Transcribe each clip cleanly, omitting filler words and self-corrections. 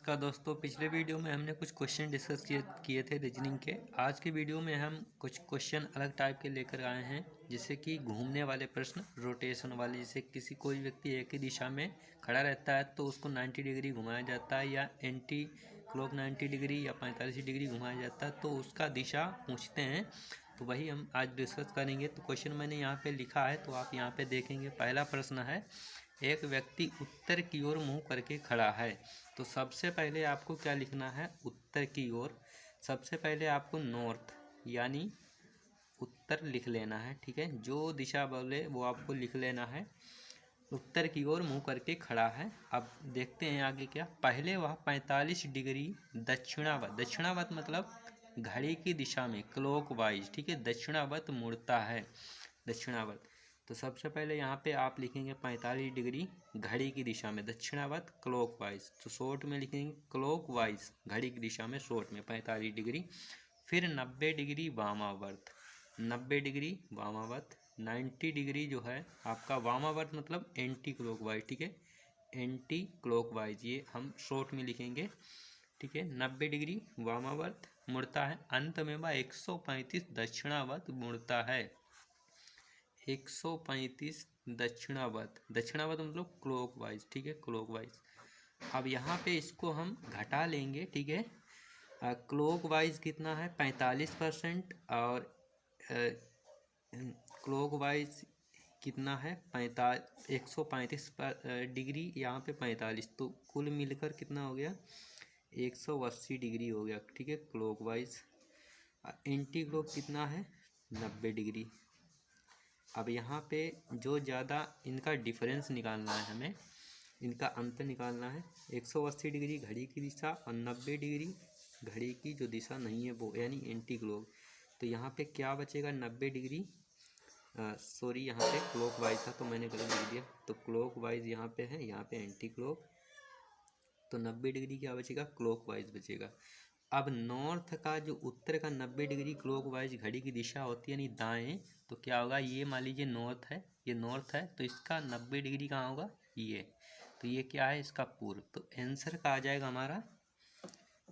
का दोस्तों, पिछले वीडियो में हमने कुछ क्वेश्चन डिस्कस किए थे रीजनिंग के। आज के वीडियो में हम कुछ क्वेश्चन अलग टाइप के लेकर आए हैं, जैसे कि घूमने वाले प्रश्न, रोटेशन वाले। जैसे किसी कोई व्यक्ति एक ही दिशा में खड़ा रहता है तो उसको 90 डिग्री घुमाया जाता है, या एंटी क्लॉक 90 डिग्री या 45 डिग्री घुमाया जाता है, तो उसका दिशा पूछते हैं। तो वही हम आज डिस्कस करेंगे। तो क्वेश्चन मैंने यहाँ पे लिखा है, तो आप यहाँ पे देखेंगे। पहला प्रश्न है, एक व्यक्ति उत्तर की ओर मुंह करके खड़ा है। तो सबसे पहले आपको क्या लिखना है? उत्तर की ओर। सबसे पहले आपको नॉर्थ यानी उत्तर लिख लेना है, ठीक है। जो दिशा बोले वो आपको लिख लेना है। उत्तर की ओर मुंह करके खड़ा है। अब देखते हैं आगे क्या। पहले वह 45 डिग्री दक्षिणावर्त, दक्षिणावर्त मतलब घड़ी की दिशा में, क्लॉकवाइज, ठीक है, दक्षिणावर्त मुड़ता है, दक्षिणावर्त। तो सबसे पहले यहाँ पे आप लिखेंगे 45 डिग्री घड़ी की दिशा में, दक्षिणावर्त, क्लॉकवाइज। तो शॉर्ट में लिखेंगे क्लॉकवाइज, घड़ी की दिशा में शॉर्ट में 45 डिग्री। फिर 90 डिग्री वामावर्त, 90 डिग्री वामावर्त। 90 डिग्री जो है आपका वामावर्त मतलब एंटी क्लॉकवाइज, ठीक है, एंटी क्लॉकवाइज, ये हम शॉर्ट में लिखेंगे, ठीक है। 90 डिग्री वामावर्त मुड़ता है। अंत में वह 135 दक्षिणावर्त मुड़ता है। 135 दक्षिणावर्त, दक्षिणावर्त मतलब क्लॉकवाइज, ठीक है, क्लॉकवाइज। अब यहाँ पे इसको हम घटा लेंगे, ठीक है। क्लॉकवाइज कितना है? 45%, और क्लॉकवाइज कितना है? 135 डिग्री, यहाँ पे 45, तो कुल मिलकर कितना हो गया? 180 डिग्री हो गया, ठीक है, क्लॉकवाइज। एंटी क्लॉक कितना है? 90 डिग्री। अब यहाँ पे जो ज़्यादा इनका डिफरेंस निकालना है हमें, इनका अंतर निकालना है। 180 डिग्री घड़ी की दिशा और 90 डिग्री घड़ी की जो दिशा नहीं है वो, यानी एंटी क्लॉक। तो यहाँ पे क्या बचेगा? 90 डिग्री, सॉरी, यहाँ पे क्लॉकवाइज था तो मैंने गलत लिख दिया। तो क्लॉकवाइज यहाँ पे है, यहाँ पे एंटी क्लॉक। तो 90 डिग्री क्या बचेगा? क्लॉकवाइज बचेगा। अब नॉर्थ का, जो उत्तर का 90 डिग्री क्लॉकवाइज घड़ी की दिशा होती है, यानी दाएं, तो क्या होगा? ये मान लीजिए नॉर्थ है, ये नॉर्थ है, तो इसका 90 डिग्री कहाँ होगा? ये। तो ये क्या है? इसका पूर्व। तो आंसर का आ जाएगा हमारा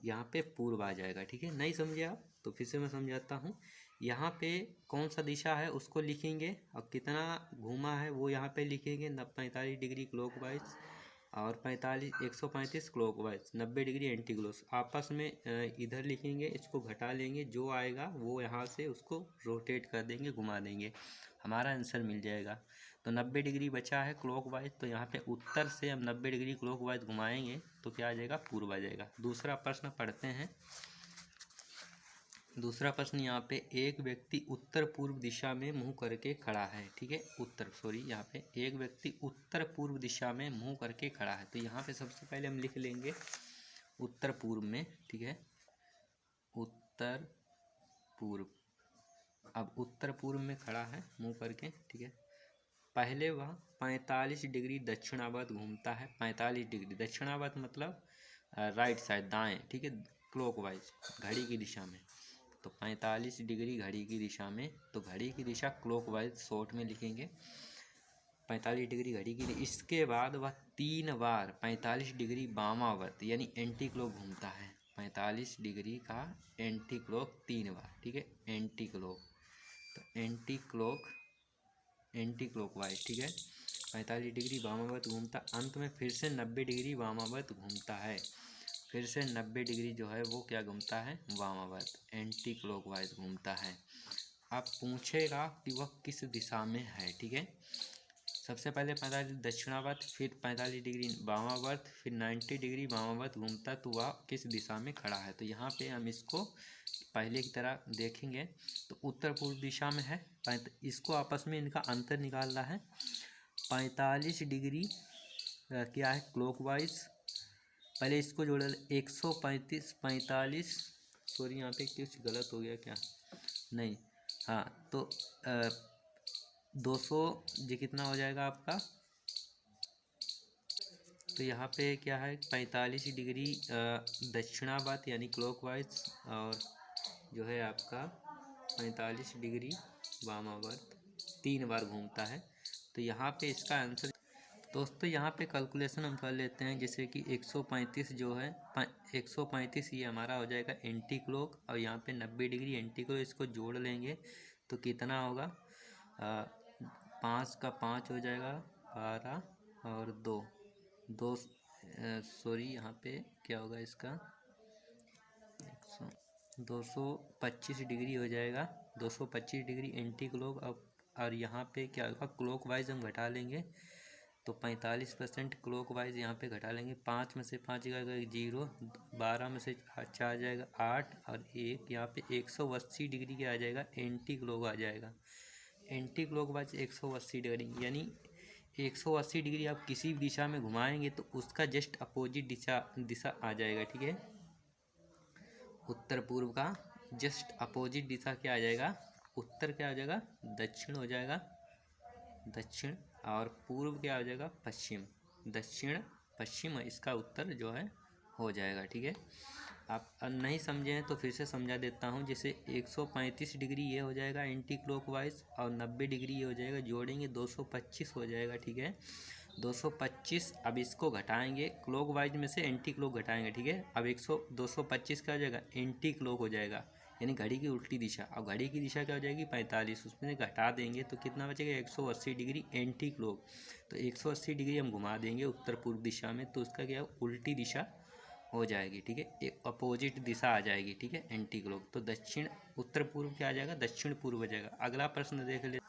यहाँ पे पूर्व आ जाएगा, ठीक है। नहीं समझे आप तो फिर से मैं समझाता हूँ। यहाँ पे कौन सा दिशा है उसको लिखेंगे, और कितना घूमा है वो यहाँ पे लिखेंगे। 45 डिग्री क्लॉकवाइज और 135 क्लॉकवाइज, 90 डिग्री एंटी क्लॉक। आपस में इधर लिखेंगे, इसको घटा लेंगे, जो आएगा वो यहाँ से उसको रोटेट कर देंगे, घुमा देंगे, हमारा आंसर मिल जाएगा। तो 90 डिग्री बचा है क्लॉकवाइज, तो यहाँ पे उत्तर से हम 90 डिग्री क्लॉकवाइज घुमाएंगे तो क्या आ जाएगा? पूर्व आ जाएगा। दूसरा प्रश्न पढ़ते हैं। दूसरा प्रश्न यहाँ पे, एक व्यक्ति उत्तर पूर्व दिशा में मुंह करके खड़ा है, ठीक है। यहाँ पे एक व्यक्ति उत्तर पूर्व दिशा में मुंह करके खड़ा है। तो यहाँ पे सबसे पहले हम लिख लेंगे उत्तर पूर्व में, ठीक है, उत्तर पूर्व। अब उत्तर पूर्व में खड़ा है मुंह करके, ठीक है। पहले वह 45 डिग्री दक्षिणावर्त घूमता है। 45 डिग्री दक्षिणावर्त मतलब राइट साइड, दाएं, ठीक है, क्लॉकवाइज, घड़ी की दिशा में। तो 45 डिग्री घड़ी की दिशा में, तो घड़ी की दिशा क्लॉकवाइज शॉर्ट में लिखेंगे, 45 डिग्री घड़ी की। इसके बाद वह 3 बार 45 डिग्री वामावर्त यानी एंटी क्लॉक घूमता है। 45 डिग्री का एंटी क्लॉक 3 बार, ठीक है, एंटी क्लॉक। तो एंटी क्लॉकवाइज, ठीक है, 45 डिग्री वामावर्त घूमता, अंत में फिर से 90 डिग्री वामावर्त घूमता है। फिर से 90 डिग्री जो है वो क्या घूमता है? वामावर्त, एंटी क्लॉकवाइज घूमता है। अब पूछेगा कि वह किस दिशा में है, ठीक है। सबसे पहले 45 दक्षिणावर्त, फिर 45 डिग्री वामावर्त, फिर 90 डिग्री वामावर्त घूमता, तो वह किस दिशा में खड़ा है। तो यहाँ पे हम इसको पहले की तरह देखेंगे, तो उत्तर पूर्व दिशा में है। इसको आपस में इनका अंतर निकालना है। 45 डिग्री क्या है? क्लॉकवाइज। पहले इसको जोड़ 135, 45, सॉरी यहाँ पे कुछ गलत हो गया क्या? नहीं, हाँ, तो 200 जी कितना हो जाएगा आपका? तो यहाँ पे क्या है? 45 डिग्री दक्षिणावर्त यानी क्लॉकवाइज, और जो है आपका 45 डिग्री वामावर्त 3 बार घूमता है। तो यहाँ पे इसका आंसर दोस्तों यहाँ पे कैलकुलेशन हम कर लेते हैं, जैसे कि 135 जो है 135 ये हमारा हो जाएगा एंटी क्लॉक, और यहाँ पे 90 डिग्री एंटी क्लॉक, इसको जोड़ लेंगे तो कितना होगा, 5 का 5 हो जाएगा 12 और 2 सॉरी यहाँ पे क्या होगा इसका 225 डिग्री हो जाएगा, 225 डिग्री एंटी क्लॉक। अब और यहाँ पे क्या होगा, क्लॉक वाइज हम घटा लेंगे तो 45% क्लॉक वाइज यहाँ पे घटा लेंगे। 5 में से 5 जाएगा 0, 12 में से 4 जाएगा 8 और 1, यहाँ पे 180 डिग्री क्या आ जाएगा, एंटी क्लॉक आ जाएगा। एंटी क्लॉक वाइज 180 डिग्री, यानी 180 डिग्री आप किसी भी दिशा में घुमाएंगे तो उसका जस्ट अपोजिट दिशा आ जाएगा, ठीक है। उत्तर पूर्व का जस्ट अपोजिट दिशा क्या आ जाएगा, उत्तर क्या हो जाएगा, दक्षिण हो जाएगा, दक्षिण, और पूर्व क्या हो जाएगा, पश्चिम, दक्षिण पश्चिम, इसका उत्तर जो है हो जाएगा, ठीक है। आप नहीं समझे हैं तो फिर से समझा देता हूँ। जैसे 135 डिग्री ये हो जाएगा एंटी क्लॉकवाइज और 90 डिग्री ये हो जाएगा, जोड़ेंगे 225 हो जाएगा, ठीक है। 225, अब इसको घटाएंगे क्लॉकवाइज में से एंटी क्लॉक घटाएंगे, ठीक है। अब 225 क्या हो जाएगा, एंटी क्लॉक हो जाएगा, यानी घड़ी की उल्टी दिशा। अब घड़ी की दिशा क्या हो जाएगी, 45, उसमें घटा देंगे तो कितना बचेगा, 180 डिग्री एंटी क्लॉक। तो 180 डिग्री हम घुमा देंगे उत्तर पूर्व दिशा में, तो उसका क्या है, उल्टी दिशा हो जाएगी, ठीक है, एक अपोजिट दिशा आ जाएगी, ठीक है, एंटी क्लॉक। तो दक्षिण, उत्तर पूर्व क्या आ जाएगा, दक्षिण पूर्व हो जाएगा। अगला प्रश्न देख ले।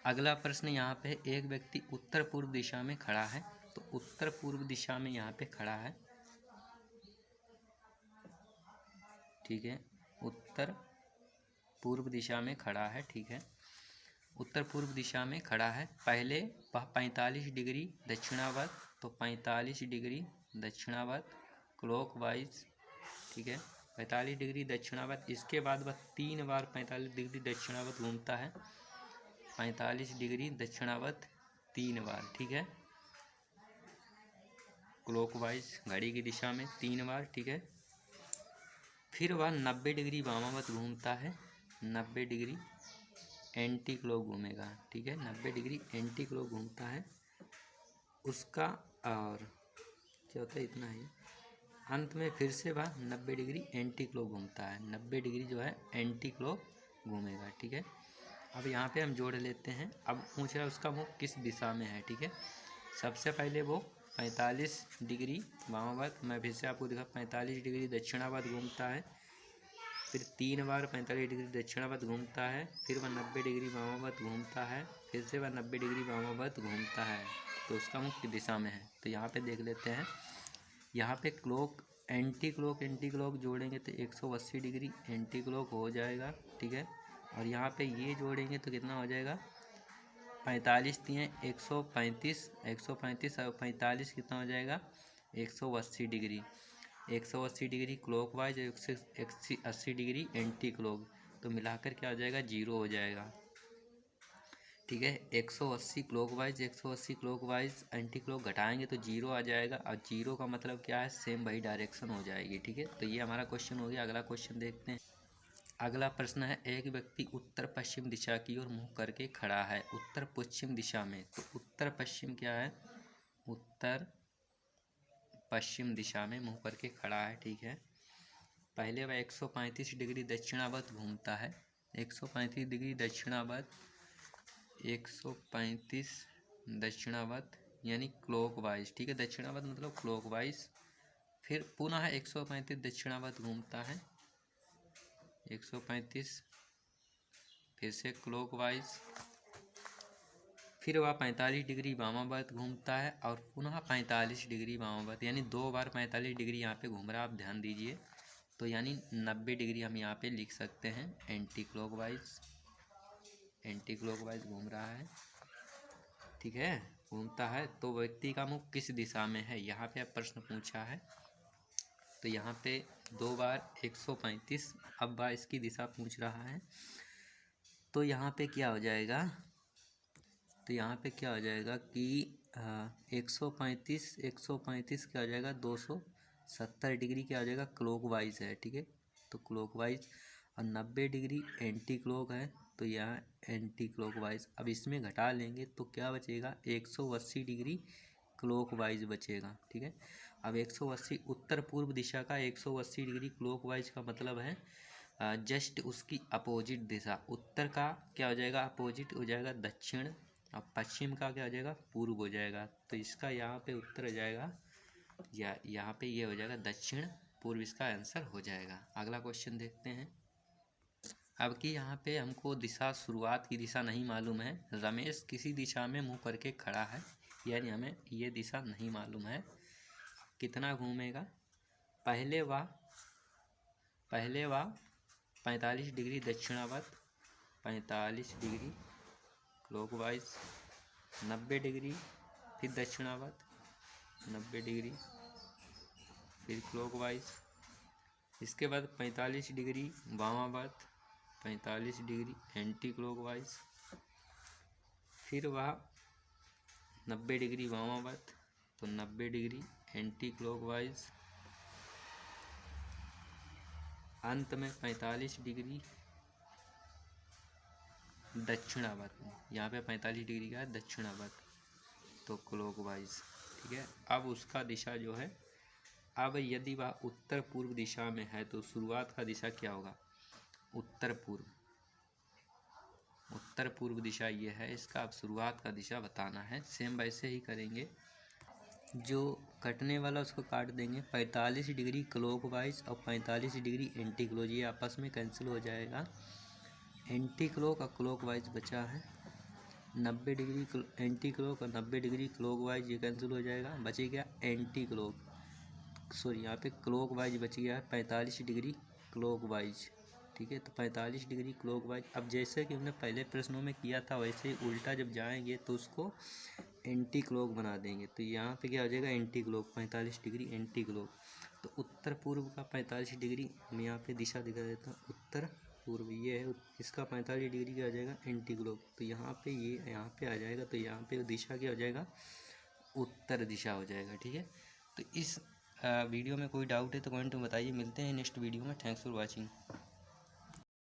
अगला प्रश्न यहाँ पे, एक व्यक्ति उत्तर पूर्व दिशा में खड़ा है, तो उत्तर पूर्व दिशा में यहाँ पे खड़ा है, ठीक है, उत्तर पूर्व दिशा में खड़ा है, ठीक है, उत्तर पूर्व दिशा में खड़ा है। पहले 45 डिग्री दक्षिणावर्त, तो 45 डिग्री दक्षिणावर्त क्लॉकवाइज, ठीक है, 45 डिग्री दक्षिणावर्त। इसके बाद वह 3 बार 45 डिग्री दक्षिणावर्त घूमता है, 45 डिग्री दक्षिणावर्त 3 बार, ठीक है, क्लॉकवाइज घड़ी की दिशा में 3 बार, ठीक है। फिर वह 90 डिग्री वामावर्त घूमता है, 90 डिग्री एंटी क्लॉक घूमेगा, ठीक है, 90 डिग्री एंटी क्लॉक घूमता है उसका, और क्या होता है, इतना ही। अंत में फिर से वह 90 डिग्री एंटी क्लॉक घूमता है, 90 डिग्री जो है एंटी क्लॉक घूमेगा, ठीक है। अब यहाँ पे हम जोड़ लेते हैं। अब पूछ रहा है उसका मुख किस दिशा में है, ठीक है। सबसे पहले वो 45 डिग्री वामावर्त, मैं फिर से आपको दिखा, 45 डिग्री दक्षिणावर्त घूमता है, फिर 3 बार 45 डिग्री दक्षिणावर्त घूमता है, फिर वह 90 डिग्री वामावर्त घूमता है, फिर से वह 90 डिग्री वामावर्त घूमता है, तो उसका मुख किस दिशा में है। तो यहाँ पे देख लेते हैं, यहाँ पे क्लॉक एंटी क्लॉक जोड़ेंगे तो 180 डिग्री एंटी क्लॉक हो जाएगा, ठीक है। और यहाँ पे ये जोड़ेंगे तो कितना हो जाएगा, 45 दिए 135, 135 और 45 कितना हो जाएगा, 180 degree, 180 degree clockwise, 180 degree anti clock, तो मिलाकर क्या हो जाएगा, 0 हो जाएगा, ठीक है। 180 क्लॉकवाइज 180 क्लॉकवाइज एंटी क्लॉक घटाएंगे तो 0 आ जाएगा, और 0 का मतलब क्या है, सेम वही डायरेक्शन हो जाएगी, ठीक है। तो ये हमारा क्वेश्चन हो गया। अगला क्वेश्चन देखते हैं। अगला प्रश्न है, एक व्यक्ति उत्तर पश्चिम दिशा की ओर मुँह करके खड़ा है उत्तर पश्चिम दिशा में, तो उत्तर पश्चिम क्या है, उत्तर पश्चिम दिशा में मुँह करके खड़ा है, ठीक है। पहले वह 135 डिग्री दक्षिणावर्त घूमता है, 135 डिग्री दक्षिणावर्त, 135 दक्षिणावर्त यानी क्लॉकवाइज, ठीक है, दक्षिणावर्त मतलब क्लॉकवाइज। फिर पुनः 135 दक्षिणावर्त घूमता है, 135 फिर से क्लॉकवाइज, फिर वह 45 डिग्री वामावर्त घूमता है और पुनः 45 डिग्री वामावर्त, यानी 2 बार 45 डिग्री यहाँ पे घूम रहा है, आप ध्यान दीजिए। तो यानी 90 डिग्री हम यहाँ पे लिख सकते हैं, एंटी क्लॉकवाइज घूम रहा है, ठीक है, घूमता है। तो व्यक्ति का मुख किस दिशा में है, यहाँ पे प्रश्न पूछा है। तो यहाँ पे 2 बार 135, अब वह इसकी दिशा पूछ रहा है, तो यहाँ पे क्या हो जाएगा, तो यहाँ पे क्या हो जाएगा कि 135 क्या हो जाएगा, 270 डिग्री क्या हो जाएगा, क्लॉकवाइज है, ठीक है, तो क्लॉकवाइज, और 90 डिग्री एंटी क्लॉक है, तो यहाँ एंटी क्लॉकवाइज। अब इसमें घटा लेंगे तो क्या बचेगा, 180 डिग्री क्लॉकवाइज बचेगा। ठीक है, अब 180 उत्तर पूर्व दिशा का 180 डिग्री क्लॉकवाइज का मतलब है जस्ट उसकी अपोजिट दिशा। उत्तर का क्या हो जाएगा, अपोजिट हो जाएगा दक्षिण, और पश्चिम का क्या हो जाएगा, पूर्व हो जाएगा। तो इसका यहाँ पे उत्तर हो जाएगा, या यहाँ पे ये हो जाएगा दक्षिण पूर्व, इसका आंसर हो जाएगा। अगला क्वेश्चन देखते हैं। अब कि यहाँ पे हमको दिशा, शुरुआत की दिशा नहीं मालूम है। रमेश किसी दिशा में मुंह करके खड़ा है, यानी हमें ये दिशा नहीं मालूम है। कितना घूमेगा, पहले वह 45 डिग्री दक्षिणावर्त, 45 डिग्री क्लॉकवाइज, 90 डिग्री फिर दक्षिणावर्त, 90 डिग्री फिर क्लॉकवाइज। इसके बाद 45 डिग्री वामावर्त, 45 डिग्री एंटी क्लॉकवाइज, फिर वह 90 डिग्री वामावर्त, तो 90 डिग्री एंटी क्लॉकवाइज। अंत में 45 डिग्री दक्षिणावर्त, यहाँ पे 45 डिग्री का है दक्षिणावर्त, तो क्लॉकवाइज। ठीक है, अब उसका दिशा जो है, अब यदि वह उत्तर पूर्व दिशा में है तो शुरुआत का दिशा क्या होगा, उत्तर पूर्व। उत्तर पूर्व दिशा ये है इसका, अब शुरुआत का दिशा बताना है। सेम वैसे ही करेंगे, जो कटने वाला उसको काट देंगे। 45 डिग्री क्लॉकवाइज और 45 डिग्री एंटी क्लॉक, ये आपस में कैंसिल हो जाएगा। एंटी क्लॉक और क्लॉकवाइज बचा है। 90 डिग्री एंटी क्लॉक और 90 डिग्री क्लॉकवाइज, ये कैंसिल हो जाएगा। बचे क्या, एंटी क्लॉक, सॉरी यहाँ पे क्लॉकवाइज बच गया है, 45 डिग्री क्लॉकवाइज। ठीक है, तो 45 डिग्री क्लॉकवाइज। अब जैसे कि हमने पहले प्रश्नों में किया था वैसे ही उल्टा जब जाएंगे तो उसको एंटी क्लॉक बना देंगे। तो यहाँ पे क्या हो जाएगा, anti clock, 45 degree anti clock. तो उत्तर पूर्व का 45 डिग्री, हम यहाँ पे दिशा दिखा देता हूँ, उत्तर पूर्व ये है, इसका 45 डिग्री क्या हो जाएगा, एंटी क्लॉक। तो यहाँ पे ये यहाँ पे आ जाएगा, तो यहाँ पे दिशा क्या हो जाएगा, उत्तर दिशा हो जाएगा। ठीक है, तो इस वीडियो में कोई डाउट है तो कमेंट में बताइए। मिलते हैं नेक्स्ट वीडियो में। Thanks for watching.